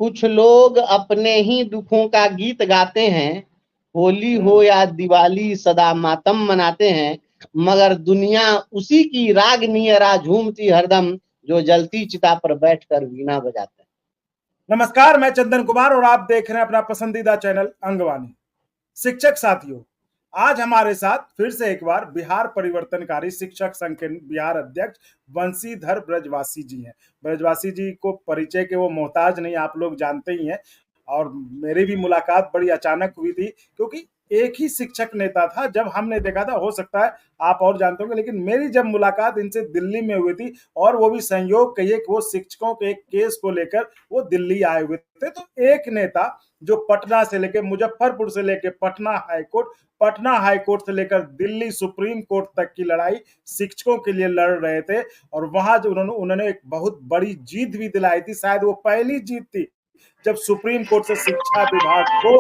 कुछ लोग अपने ही दुखों का गीत गाते हैं, होली हो या दिवाली सदा मातम मनाते हैं, मगर दुनिया उसी की रागनी झूमती हरदम, जो जलती चिता पर बैठकर वीणा बजाते हैं। नमस्कार, मैं चंदन कुमार और आप देख रहे हैं अपना पसंदीदा चैनल अंगवानी। शिक्षक साथियों, आज हमारे साथ फिर से एक बार बिहार परिवर्तनकारी शिक्षक संघ के बिहार अध्यक्ष बंशीधर ब्रजवासी जी हैं। ब्रजवासी जी को परिचय के वो मोहताज नहीं, आप लोग जानते ही हैं। और मेरी भी मुलाकात बड़ी अचानक हुई थी, क्योंकि एक ही शिक्षक नेता था। जब हमने देखा था, हो सकता है आप और जानते होंगे, लेकिन मेरी जब मुलाकात इनसे दिल्ली में हुई थी, और वो भी संयोग कहिए कि वो शिक्षकों के एक केस को लेकर वो दिल्ली आए हुए थे। तो एक नेता जो पटना से लेकर मुजफ्फरपुर से लेकर पटना हाई कोर्ट से लेकर दिल्ली सुप्रीम कोर्ट तक की लड़ाई शिक्षकों के लिए लड़ रहे थे, और वहां जो उन्होंने एक बहुत बड़ी जीत भी दिलाई थी। शायद वो पहली जीत थी जब सुप्रीम कोर्ट से शिक्षा विभाग को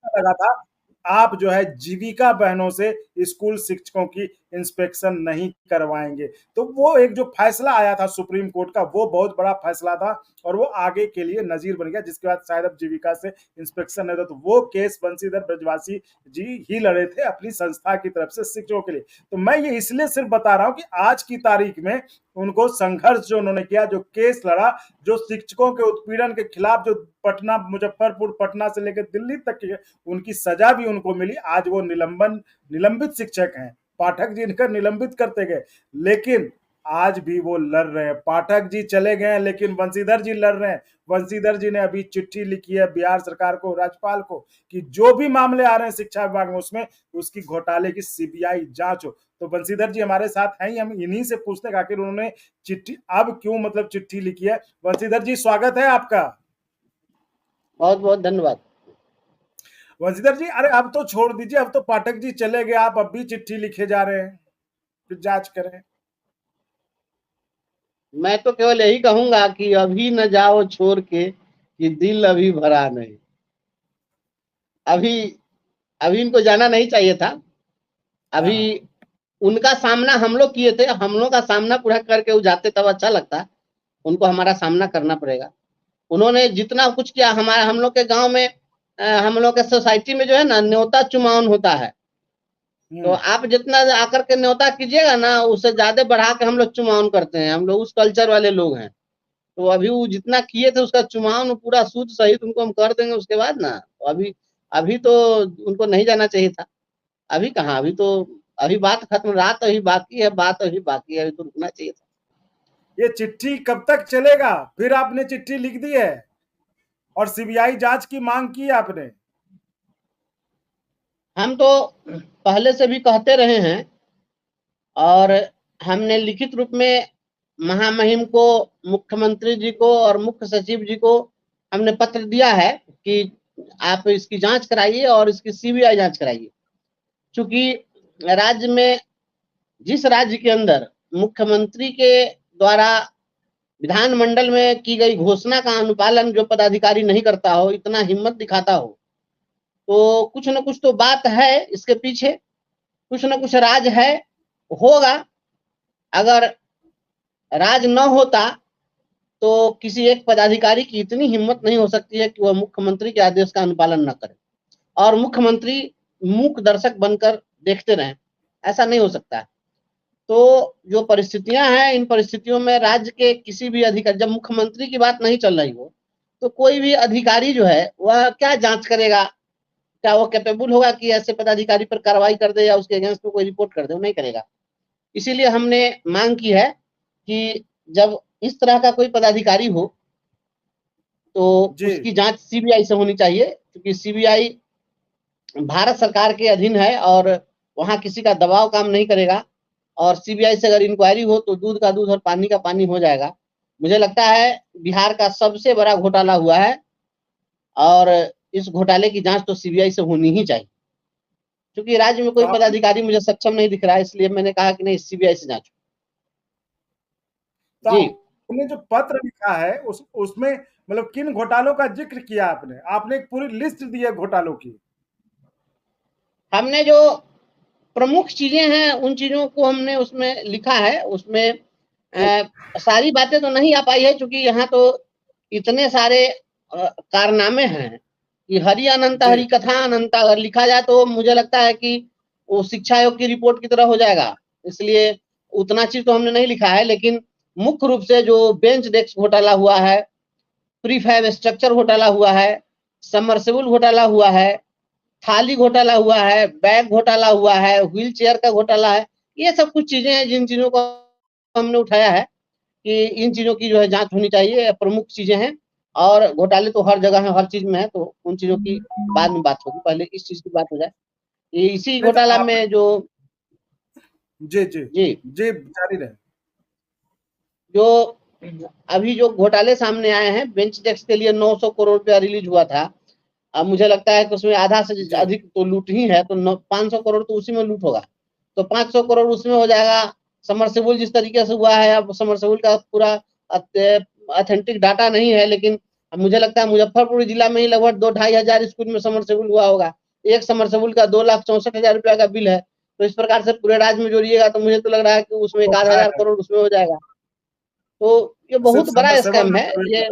लगा था आप जो है जीविका बहनों से स्कूल शिक्षकों की इंस्पेक्शन नहीं करवाएंगे। तो वो एक जो फैसला आया था सुप्रीम कोर्ट का, वो बहुत बड़ा फैसला था और वो आगे के लिए नजीर बन गया, जिसके बाद शायद अब जीविका से इंस्पेक्शन नहीं था। तो वो केस बंशीधर ब्रजवासी जी ही लड़े थे अपनी संस्था की तरफ से शिक्षकों के लिए। तो मैं ये इसलिए सिर्फ बता रहा हूं कि आज की तारीख में उनको संघर्ष जो उन्होंने किया, जो केस लड़ा, जो शिक्षकों के उत्पीड़न के खिलाफ, जो पटना मुजफ्फरपुर पटना से लेकर दिल्ली तक की उनकी सजा भी उनको मिली। आज वो निलंबित शिक्षक हैं। पाठक जी इनका निलंबित करते गए, लेकिन आज भी वो लड़ रहे हैं। पाठक जी चले गए, लेकिन बंशीधर जी लड़ रहे हैं। बंशीधर जी ने अभी चिट्ठी लिखी है बिहार सरकार को, राज्यपाल को, कि जो भी मामले आ रहे हैं शिक्षा विभाग में, उसमें उसकी घोटाले की सीबीआई जांच हो। तो बंशीधर जी हमारे साथ हैं, हम इन्हीं से पूछते हैं आखिर उन्होंने चिट्ठी अब क्यों चिट्ठी लिखी है। बंशीधर जी, स्वागत है आपका। बहुत बहुत धन्यवाद। बंशीधर जी, अरे अब तो छोड़ दीजिए, अब तो पाठक जी चले गए, आप अब भी चिट्ठी लिखे जा रहे हैं, फिर जांच करें। मैं तो केवल यही कहूंगा कि अभी न जाओ छोड़ के, कि दिल अभी भरा नहीं। अभी अभी इनको जाना नहीं चाहिए था। अभी उनका सामना हम लोग किए थे, हम लोग का सामना पूरा करके वो जाते तब अच्छा लगता। उनको हमारा सामना करना पड़ेगा। उन्होंने जितना कुछ किया, हमारे हम लोग के गांव में, हम लोग के सोसाइटी में जो है ना, न्योता चुमावन होता है। तो आप जितना आकर के न्योता कीजिएगा ना, उससे ज्यादा बढ़ा के हम लोग चुमावन करते हैं। हम लोग उस कल्चर वाले लोग हैं। तो अभी वो जितना किए थे उसका चुमावन पूरा सूद सहित उनको हम कर देंगे उसके बाद ना। तो अभी अभी तो उनको नहीं जाना चाहिए था। अभी कहाँ, अभी बात खत्म, रात अभी बाकी है, बात अभी बाकी है, अभी तो रुकना चाहिए था। ये चिट्ठी कब तक चलेगा? फिर आपने चिट्ठी लिख दी है और सीबीआई जांच की मांग की आपने। हम तो पहले से भी कहते रहे हैं, और हमने लिखित रूप में महामहिम को, मुख्यमंत्री जी को और मुख्य सचिव जी को हमने पत्र दिया है कि आप इसकी जांच कराइए और इसकी सीबीआई जांच कराइए। क्योंकि राज्य में, जिस राज्य के अंदर मुख्यमंत्री के द्वारा विधानमंडल में की गई घोषणा का अनुपालन जो पदाधिकारी नहीं करता हो, इतना हिम्मत दिखाता हो, तो कुछ न कुछ तो बात है इसके पीछे, कुछ न कुछ राज है, होगा। अगर राज न होता तो किसी एक पदाधिकारी की इतनी हिम्मत नहीं हो सकती है कि वह मुख्यमंत्री के आदेश का अनुपालन न करे और मुख्यमंत्री मूक दर्शक बनकर देखते रहें। ऐसा नहीं हो सकता। तो जो परिस्थितियां हैं, इन परिस्थितियों में राज्य के किसी भी अधिकारी, जब मुख्यमंत्री की बात नहीं चल रही हो, तो कोई भी अधिकारी जो है वह क्या जांच करेगा? क्या वो कैपेबल होगा कि ऐसे पदाधिकारी पर कार्रवाई कर दे या उसके अगेंस्ट में कोई रिपोर्ट कर दे? वो नहीं करेगा। इसीलिए हमने मांग की है कि जब इस तरह का कोई पदाधिकारी हो तो उसकी जांच सीबीआई से होनी चाहिए, क्योंकि सीबीआई भारत सरकार के अधीन है और वहां किसी का दबाव काम नहीं करेगा। और सीबीआई से अगर इंक्वायरी हो तो दूध का दूध और पानी का पानी हो जाएगा। मुझे लगता है बिहार का सबसे बड़ा घोटाला हुआ है और इस घोटाले की जांच तो सीबीआई से होनी ही चाहिए। क्योंकि राज्य में कोई पदाधिकारी मुझे सक्षम नहीं दिख रहा है, इसलिए मैंने कहा कि नहीं, सीबीआई से जांचो। तो आपने जो पत्र लिखा है उसमें किन घोटालों का जिक्र किया आपने? आपने एक पूरी लिस्ट दी है घोटालों की। हमने जो प्रमुख चीजें हैं उन चीजों को हमने उसमें लिखा है। उसमें सारी बातें तो नहीं आ पाई है, क्योंकि यहाँ तो इतने सारे कारनामे हैं कि हरि अनंत जी। हरि कथा अनंत, अगर लिखा जाए तो मुझे लगता है कि वो शिक्षा आयोग की रिपोर्ट की तरह हो जाएगा। इसलिए उतना चीज तो हमने नहीं लिखा है, लेकिन मुख्य रूप से जो बेंच डेस्क घोटाला हुआ है, प्रीफैब स्ट्रक्चर घोटाला हुआ है, समरसेबुल घोटाला हुआ है, थाली घोटाला हुआ है, बैग घोटाला हुआ है, व्हील चेयर का घोटाला है, ये सब कुछ चीजें हैं जिन चीजों को हमने उठाया है कि इन चीजों की जो है जांच होनी चाहिए, प्रमुख चीजें हैं। और घोटाले तो हर जगह है, हर चीज में है, तो उन चीजों की बाद में बात होगी, पहले इस चीज की बात हो जाए। इसी नहीं तो घोटाला आप, में जो जी जी जी जी, जारी रहे। जो अभी जो घोटाले सामने आए हैं, बेंच डेस्क के लिए 900 करोड़ रुपया रिलीज हुआ था। अब मुझे लगता है कि उसमें आधा से जी अधिक तो लूट ही है, तो 500 करोड़ तो उसी में लूट होगा, तो 500 करोड़ उसमें हो जाएगा। समरसेबुल जिस तरीके से हुआ है, अब समरसेबुल का पूरा ऑथेंटिक डाटा नहीं है, लेकिन मुझे लगता है मुजफ्फरपुर जिला में ही लगभग 2-2,500 स्कूल में समरसेबुल हुआ होगा। एक समरसेबुल का 2,64,000 रुपया का बिल है। तो इस प्रकार से पूरे राज्य में जोड़िएगा तो मुझे तो लग रहा है कि उसमें एक आधा होता हजार है। करोड़ उसमें हो जाएगा। तो ये सिर्फ बहुत बड़ा समरसेबल स्कैम में है तो ये।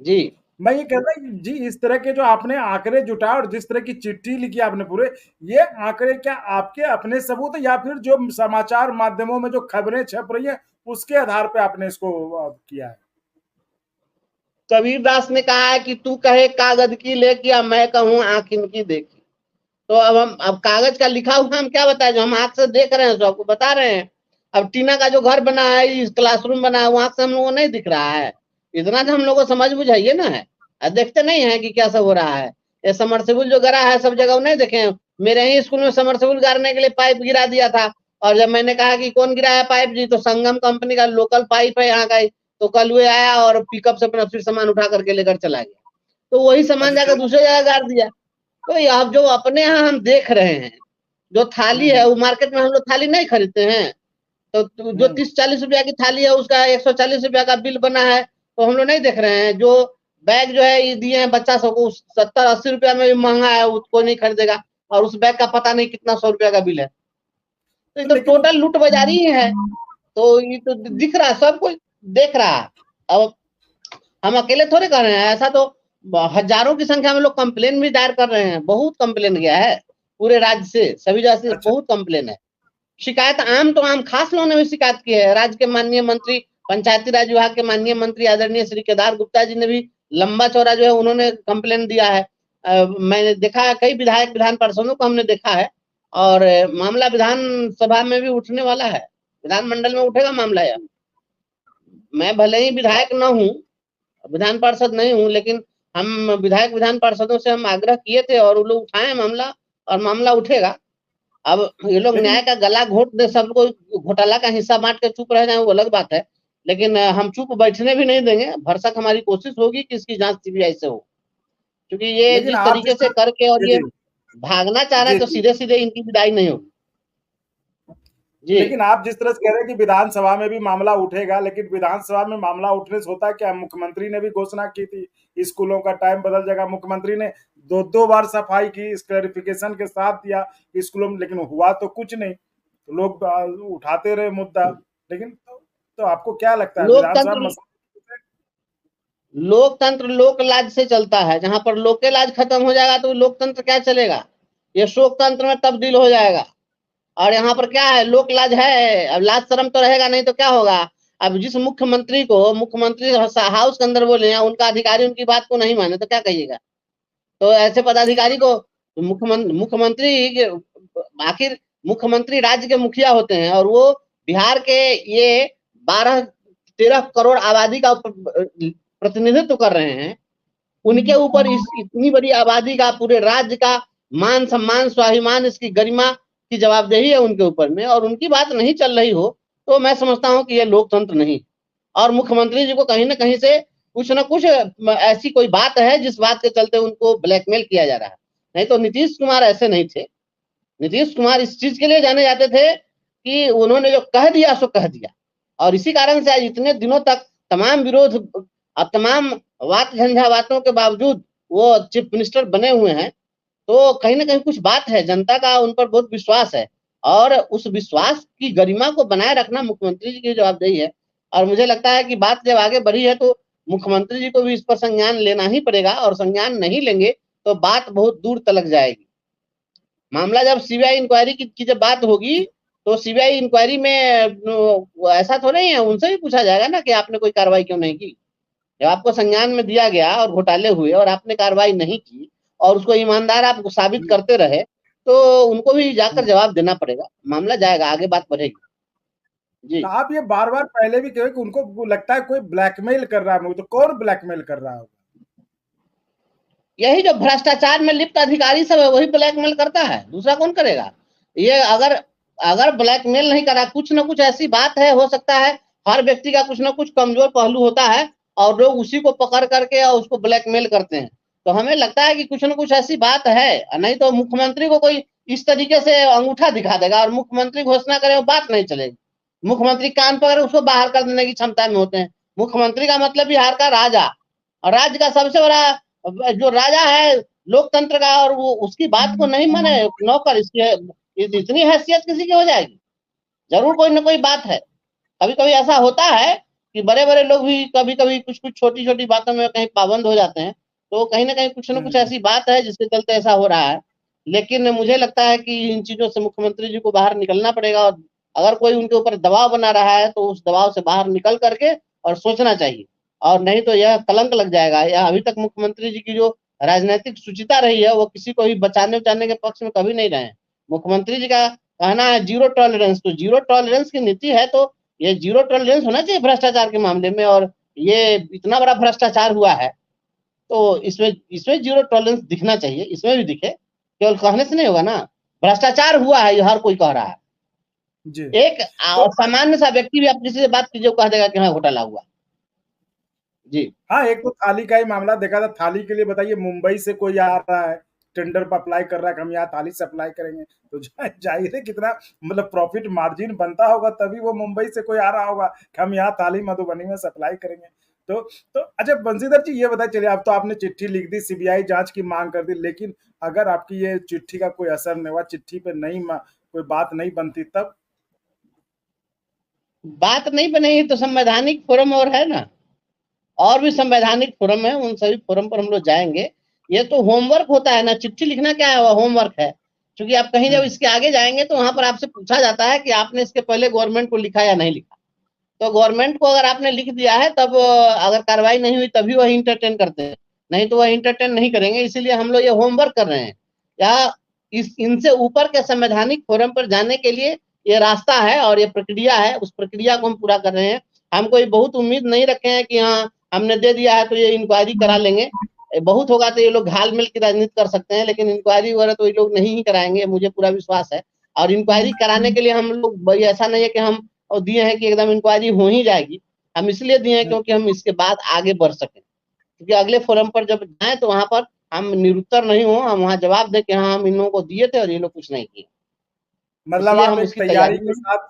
जी मैं ये कहता कि जी, इस तरह के जो आपने आंकड़े जुटाए और जिस तरह की चिट्ठी लिखी आपने पूरे, ये आंकड़े क्या आपके अपने सबूत है या फिर जो समाचार माध्यमों में जो खबरें छप रही है उसके आधार पे आपने इसको किया है? कबीरदास ने कहा है कि तू कहे कागज की लेके या मैं कहूँ आंख इनकी देखी। तो अब कागज का लिखा हुआ हम क्या बताए, जो हम आंख से देख रहे हैं तो आपको बता रहे हैं। अब टीना का जो घर बना है, इस क्लासरूम बना है, वो आंख से हम लोगों को नहीं दिख रहा है। इतना तो हम लोग को समझ बुझाइए ना है। देखते नहीं है कि क्या सब हो रहा है। ये समरसेबुल जो गिरा है सब जगह नहीं देखे। मेरे ही स्कूल में समरसेबुल गिराने के लिए पाइप गिरा दिया था, और जब मैंने कहा कि कौन गिरा है पाइप जी, तो संगम कंपनी का लोकल पाइप है यहाँ का। तो कल हुए आया और पिकअप से अपना फिर सामान उठा करके लेकर चला गया, तो वही सामान अच्छा जाकर चलो। दूसरे जगह गाड़ दिया। तो अब जो अपने यहाँ हम देख रहे हैं, जो थाली है, हम्म वो मार्केट में हम लोग थाली नहीं खरीदते हैं। तो जो हम्म 30-40 रुपया की थाली है, उसका 140 रुपया का बिल बना है, तो हम लोग नहीं देख रहे हैं। जो बैग जो है ये दिए हैं बच्चा सबको, 70-80 रुपया में भी महंगा है, उसको नहीं खरीदेगा। और उस बैग का पता नहीं कितना 100 रुपया का बिल है। तो ये तो तो लेकिन टोटल लूट बाजारी ही है। तो ये तो दिख रहा है, सब कुछ देख रहा है। अब हम अकेले थोड़े कर रहे हैं ऐसा, तो हजारों की संख्या में लोग कंप्लेन भी दायर कर रहे हैं। बहुत कंप्लेन गया है पूरे राज्य से, सभी जगह से अच्छा बहुत कंप्लेन है। शिकायत आम तो आम खास लोगों ने भी शिकायत की है। राज्य के माननीय मंत्री, पंचायती राज विभाग के माननीय मंत्री आदरणीय श्री केदार गुप्ता जी ने भी लंबा चौड़ा जो है उन्होंने कंप्लेन दिया है। मैंने देखा है कई विधायक विधान पार्षदों को हमने देखा है। और मामला विधानसभा में भी उठने वाला है, विधानमंडल में उठेगा मामला यह। मैं भले ही विधायक न हूँ, विधान पार्षद नहीं हूँ, लेकिन हम विधायक विधान पार्षदों से हम आग्रह किए थे और वो लोग उठाए मामला, और मामला उठेगा। अब ये लोग न्याय लेकिन का गला घोट दे, सबको घोटाला का हिस्सा बांट के चुप रह जाए, वो अलग बात है। लेकिन हम चुप बैठने भी नहीं देंगे। भरसक हमारी कोशिश होगी कि इसकी जांच सीबीआई से हो, क्योंकि ये लेकिन जिस आप जिस तरीके से करके और जी ये जी भागना चाह रहे जी हैं, तो जी सीधे सीधे इनकी विदाई नहीं होगी। जी लेकिन आप जिस तरह से कह रहे हैं कि विधानसभा में भी मामला उठेगा, लेकिन विधानसभा में मामला उठने से होता है क्या? मुख्यमंत्री ने भी घोषणा की थी स्कूलों का टाइम बदल जाएगा। मुख्यमंत्री ने दो दो बार सफाई की, इस क्लैरिफिकेशन के साथ दिया स्कूलों में, लेकिन हुआ तो कुछ नहीं। तो लोग उठाते रहे मुद्दा। लेकिन तो आपको क्या लगता है विधानसभा में लोकतंत्र, लोकतंत्र लोक लाज से चलता है। जहां पर लोके लाज खत्म हो जाएगा तो लोकतंत्र क्या चलेगा, ये शोकतंत्र में तब्दील हो जाएगा। और यहाँ पर क्या है, लोक लाज है, अब लाज शर्म तो रहेगा नहीं तो क्या होगा। अब जिस मुख्यमंत्री को मुख्यमंत्री हाउस के अंदर बोले या उनका अधिकारी उनकी बात को नहीं माने तो क्या कहिएगा। तो ऐसे पदाधिकारी को मुख्यमंत्री आखिर मुख्यमंत्री राज्य के मुखिया होते हैं, और वो बिहार के ये 12-13 करोड़ आबादी का प्रतिनिधित्व कर रहे हैं। उनके ऊपर इस इतनी बड़ी आबादी का, पूरे राज्य का मान सम्मान स्वाभिमान, इसकी गरिमा की जवाबदेही है उनके ऊपर में, और उनकी बात नहीं चल रही हो, तो मैं समझता हूं कि यह लोकतंत्र नहीं। और मुख्यमंत्री जी को कहीं ना कहीं से कुछ ना कुछ ऐसी कोई बात है जिस बात के चलते उनको ब्लैकमेल किया जा रहा है। नहीं तो नीतीश कुमार ऐसे नहीं थे। नीतीश कुमार इस चीज के लिए जाने जाते थे कि उन्होंने जो कह दिया सो कह दिया। और इसी कारण से आज इतने दिनों तक तमाम विरोध और तमाम वात झंझावातों के बावजूद वो चीफ मिनिस्टर बने हुए हैं। तो कहीं ना कहीं कुछ बात है, जनता का उन पर बहुत विश्वास है, और उस विश्वास की गरिमा को बनाए रखना मुख्यमंत्री जी की जवाबदेही है। और मुझे लगता है कि बात जब आगे बढ़ी है तो मुख्यमंत्री जी को भी इस पर संज्ञान लेना ही पड़ेगा, और संज्ञान नहीं लेंगे तो बात बहुत दूर तलक जाएगी। मामला जब सीबीआई इंक्वायरी की जब बात होगी तो सीबीआई इंक्वायरी में ऐसा तो नहीं है, उनसे भी पूछा जाएगा ना कि आपने कोई कार्रवाई क्यों नहीं की। जब आपको संज्ञान में दिया गया और घोटाले हुए और आपने कार्रवाई नहीं की और उसको ईमानदार आप साबित करते रहे, तो उनको भी जाकर जवाब देना पड़ेगा। मामला जाएगा आगे, बात बढ़ेगी। जी, तो आप ये बार बार पहले भी कहे कि उनको लगता है कोई ब्लैकमेल कर रहा है, तो कौन ब्लैकमेल कर रहा होगा? यही जो भ्रष्टाचार में लिप्त अधिकारी सब है वही ब्लैकमेल करता है, दूसरा कौन करेगा। ये अगर अगर ब्लैकमेल नहीं करा, कुछ ना कुछ ऐसी बात है, हो सकता है हर व्यक्ति का कुछ ना कुछ कमजोर पहलू होता है और लोग उसी को पकड़ करके और उसको ब्लैकमेल करते हैं। तो हमें लगता है कि कुछ ना कुछ ऐसी बात है, नहीं तो मुख्यमंत्री को कोई इस तरीके से अंगूठा दिखा देगा और मुख्यमंत्री घोषणा करे, वो बात नहीं चलेगी। मुख्यमंत्री कान पकड़ उसको बाहर कर देने की क्षमता में होते हैं। मुख्यमंत्री का मतलब बिहार का राजा, और राज्य का सबसे बड़ा जो राजा है लोकतंत्र का, और वो उसकी बात को नहीं माने नौकर, इसकी इतनी हैसियत किसी की हो जाएगी। जरूर कोई ना कोई बात है। कभी कभी ऐसा होता है कि बड़े बड़े लोग भी कभी कभी कुछ कुछ छोटी छोटी बातों में कहीं पाबंद हो जाते हैं, तो कहीं ना कुछ ऐसी बात है जिसके चलते ऐसा हो रहा है। लेकिन मुझे लगता है कि इन चीजों से मुख्यमंत्री जी को बाहर निकलना पड़ेगा, और अगर कोई उनके ऊपर दबाव बना रहा है तो उस दबाव से बाहर निकल करके और सोचना चाहिए, और नहीं तो यह कलंक लग जाएगा। यह अभी तक मुख्यमंत्री जी की जो राजनीतिक सुचिता रही है वो किसी को भी बचाने उचाने के पक्ष में कभी नहीं रहे हैं। मुख्यमंत्री जी का कहना है जीरो टॉलरेंस, तो जीरो टॉलरेंस की नीति है, तो ये जीरो टॉलरेंस होना चाहिए भ्रष्टाचार के मामले में। और ये इतना बड़ा भ्रष्टाचार हुआ है तो इसमें इसमें जीरो टॉलरेंस दिखना चाहिए, इसमें भी दिखे। केवल कहने से नहीं होगा ना, भ्रष्टाचार हुआ है ये हर कोई कह रहा है। जी। एक तो सामान्य सा व्यक्ति भी आप किसी से बात कीजिए कह देगा कि हाँ घोटाला हुआ। जी, हाँ, एक तो थाली का ही मामला देखा था। थाली के लिए बताइए, मुंबई से कोई आ रहा है, टेंडर पर अप्लाई कर रहा है कि हम यहाँ थाली से अप्लाई करेंगे, तो जाहिर है कितना मतलब प्रॉफिट मार्जिन बनता होगा, तभी वो मुंबई से कोई आ रहा होगा कि हम यहाँ थाली मधुबनी में सप्लाई करेंगे। तो अच्छा बंशीधर जी, ये बताइए, चलिए अब तो आपने चिट्ठी लिख दी, सीबीआई जांच की मांग कर दी, लेकिन अगर आपकी ये चिट्ठी का कोई असर नहीं हुआ, चिट्ठी पे नहीं कोई बात नहीं बनती, तब बात नहीं बनेगी तो संवैधानिक फोरम और है ना, और भी संवैधानिक फोरम है, उन सभी फोरम पर हम लोग जाएंगे। ये तो होमवर्क होता है ना, चिट्ठी लिखना क्या है, होमवर्क है। क्योंकि आप कहीं जब इसके आगे जाएंगे तो वहां पर आपसे पूछा जाता है कि आपने इसके पहले गवर्नमेंट को लिखा या नहीं लिखा। तो गवर्नमेंट को अगर आपने लिख दिया है तब अगर कार्रवाई नहीं हुई तभी वह इंटरटेन करते हैं, नहीं तो वह इंटरटेन नहीं करेंगे। इसीलिए हम लोग ये होमवर्क कर रहे हैं, या इनसे ऊपर के संवैधानिक फोरम पर जाने के लिए ये रास्ता है और ये प्रक्रिया है, उस प्रक्रिया को हम पूरा कर रहे हैं। हम कोई बहुत उम्मीद नहीं रखे हैं कि हाँ हमने दे दिया है तो ये इंक्वायरी करा लेंगे। बहुत होगा तो ये लोग घाल मिल की राजनीति कर सकते हैं, लेकिन इंक्वायरी वगैरह तो ये लोग नहीं ही कराएंगे, मुझे पूरा विश्वास है। और इंक्वायरी कराने के लिए हम लोग ऐसा नहीं है कि हम और दिए हैं कि एकदम इंक्वायरी हो ही जाएगी। हम इसलिए दिए हैं क्योंकि हम इसके बाद आगे बढ़ सकें, क्योंकि अगले फोरम पर जब जाए तो वहां पर हम निरुत्तर नहीं हो, हम वहां जवाब दें कि हाँ हम इन लोगों को दिए थे और ये लोग कुछ नहीं किए। मतलब इसलिए आप हम एक उसकी तैयारी तैयारी के में। साथ,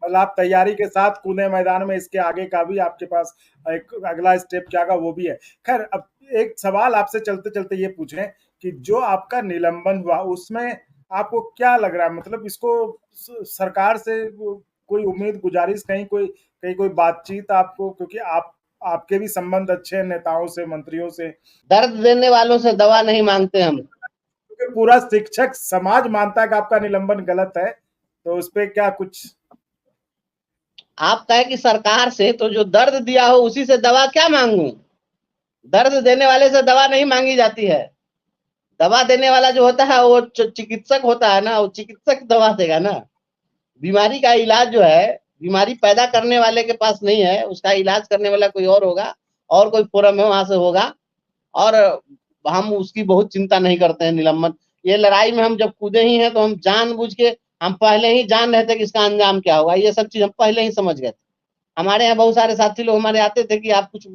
मतलब आप तैयारी के साथ कूदे मैदान में, इसके आगे का भी आपके पास एक अगला स्टेप क्या का वो भी है। खैर, अब एक सवाल आपसे चलते चलते ये पूछें कि जो आपका निलंबन हुआ उसमें आपको क्या लग रहा है, मतलब इसको सरकार से कोई उम्मीद, गुजारिश, कहीं कोई बातचीत आपको, क्योंकि आप आपके भी संबंध अच्छे हैं नेताओं से, मंत्रियों से, दर्द देने वालों से दवा नहीं मांगते हम। क्योंकि पूरा शिक्षक समाज मानता है कि आपका निलंबन गलत है, तो उस पर क्या कुछ? आप कहे कि सरकार से, तो जो दर्द दिया हो उसी से दवा क्या मांगू। दर्द देने वाले से दवा नहीं मांगी जाती है। दवा देने वाला जो होता है वो चिकित्सक होता है ना, वो चिकित्सक दवा देगा ना। बीमारी का इलाज जो है बीमारी पैदा करने वाले के पास नहीं है, उसका इलाज करने वाला कोई और होगा, और कोई फोरम है वहां से होगा। और हम उसकी बहुत चिंता नहीं करते हैं निलंबन। ये लड़ाई में हम जब कूदे ही हैं तो हम जानबूझ के, हम पहले ही जान रहे थे कि इसका अंजाम क्या होगा, ये सब चीज हम पहले ही समझ गए थे। हमारे यहाँ बहुत सारे साथी लोग हमारे आते थे कि आप कुछ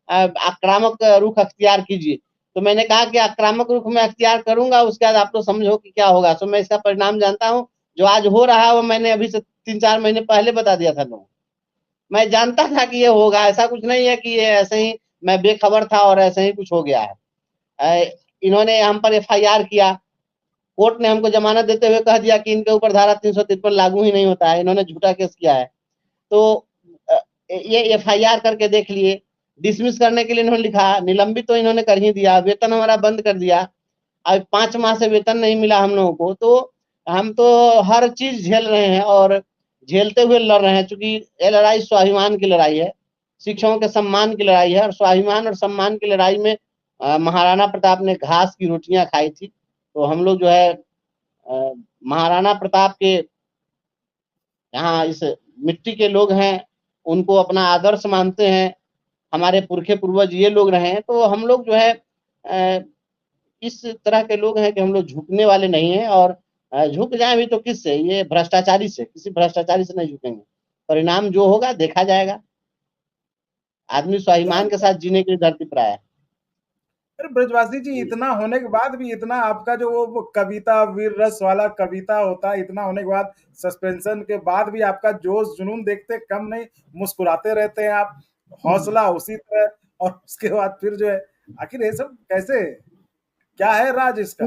आक्रामक रुख अख्तियार कीजिए, तो मैंने कहा कि आक्रामक रुख में अख्तियार करूंगा, उसके बाद आप तो समझो कि क्या होगा। तो मैं इसका परिणाम जानता हूँ, जो आज हो रहा है वो मैंने अभी से 3-4 महीने पहले बता दिया था लोगों। मैं जानता था कि ये होगा, ऐसा कुछ नहीं है कि ये ऐसे ही मैं बेखबर था और ऐसे ही कुछ हो गया है। इन्होंने हम पर एफआईआर किया, कोर्ट ने हमको जमानत देते हुए कह दिया कि इनके ऊपर धारा 353 लागू ही नहीं होता है, इन्होंने झूठा केस किया है। तो ये FIR करके देख लिए, डिसमिस करने के लिए इन्होंने लिखा, निलंबित तो इन्होंने कर ही दिया, वेतन हमारा बंद कर दिया, अब 5 माह से वेतन नहीं मिला हम लोगों को, तो हम तो हर चीज झेल रहे हैं और झेलते हुए लड़ रहे हैं, क्योंकि ये लड़ाई स्वाभिमान की लड़ाई है, शिक्षकों के सम्मान की लड़ाई है, और स्वाभिमान और सम्मान की लड़ाई में महाराणा प्रताप ने घास की रोटियां खाई थी, तो हम लोग जो है महाराणा प्रताप के यहाँ इस मिट्टी के लोग हैं, उनको अपना आदर्श मानते हैं, हमारे पुरखे पूर्वज ये लोग रहे हैं, तो हम लोग जो है इस तरह के लोग हैं कि हम लोग झुकने वाले नहीं हैं, और झुक जाए भी तो किससे, ये भ्रष्टाचारी से, किसी भ्रष्टाचारी से नहीं झुकेंगे, परिणाम जो होगा देखा जाएगा, आदमी स्वाभिमान के साथ जीने के लिए धरती पर आया। अरे ब्रजवासी जी, इतना होने के बाद भी, इतना आपका जो वो कविता वीर रस वाला कविता होता है, इतना होने के बाद, सस्पेंशन के बाद भी आपका जोश जुनून देखते कम नहीं, मुस्कुराते रहते हैं आप, हौसला उसी तरह, और उसके बाद फिर जो है, आखिर ये सब कैसे, क्या है राज इसका?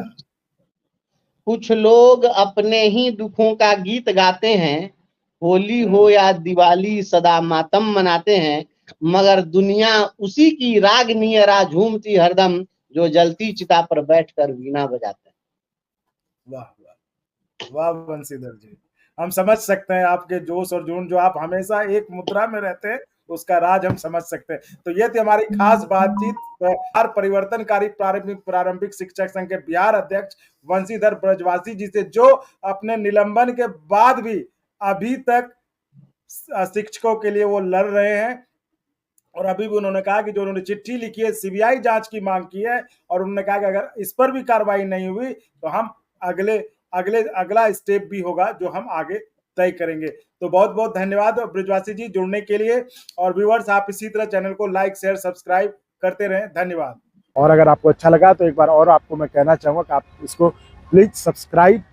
कुछ लोग अपने ही दुखों का गीत गाते हैं, होली हो या दिवाली सदा मातम मनाते हैं, मगर दुनिया उसी की रागनी झूमती हरदम, जो जलती चिता पर बैठकर वीणा बजाते हैं। वाह वाह वाह बंसीधर जी, हम समझ सकते हैं आपके जोश और जुनून, जो आप हमेशा एक मुद्रा में रहते हैं, उसका राज हम समझ सकते हैं। तो ये थी हमारी खास बातचीत बिहार परिवर्तनकारी प्रारंभिक शिक्षक संघ के बिहार अध्यक्ष बंसीधर ब्रजवासी जी से, जो अपने निलंबन के बाद भी अभी तक शिक्षकों के लिए वो लड़ रहे हैं, और अभी भी उन्होंने कहा कि जो उन्होंने चिट्ठी लिखी है, CBI जांच की मांग की है, और उन्होंने कहा कि अगर इस पर भी कार्रवाई नहीं हुई तो हम अगला स्टेप भी होगा जो हम आगे तय करेंगे। तो बहुत बहुत धन्यवाद ब्रजवासी जी जुड़ने के लिए, और व्यूअर्स आप इसी तरह चैनल को लाइक शेयर सब्सक्राइब करते रहें, धन्यवाद। और अगर आपको अच्छा लगा तो एक बार और आपको मैं कहना चाहूँगा कि आप इसको प्लीज सब्सक्राइब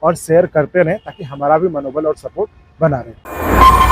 और शेयर करते रहें, ताकि हमारा भी मनोबल और सपोर्ट बना रहे।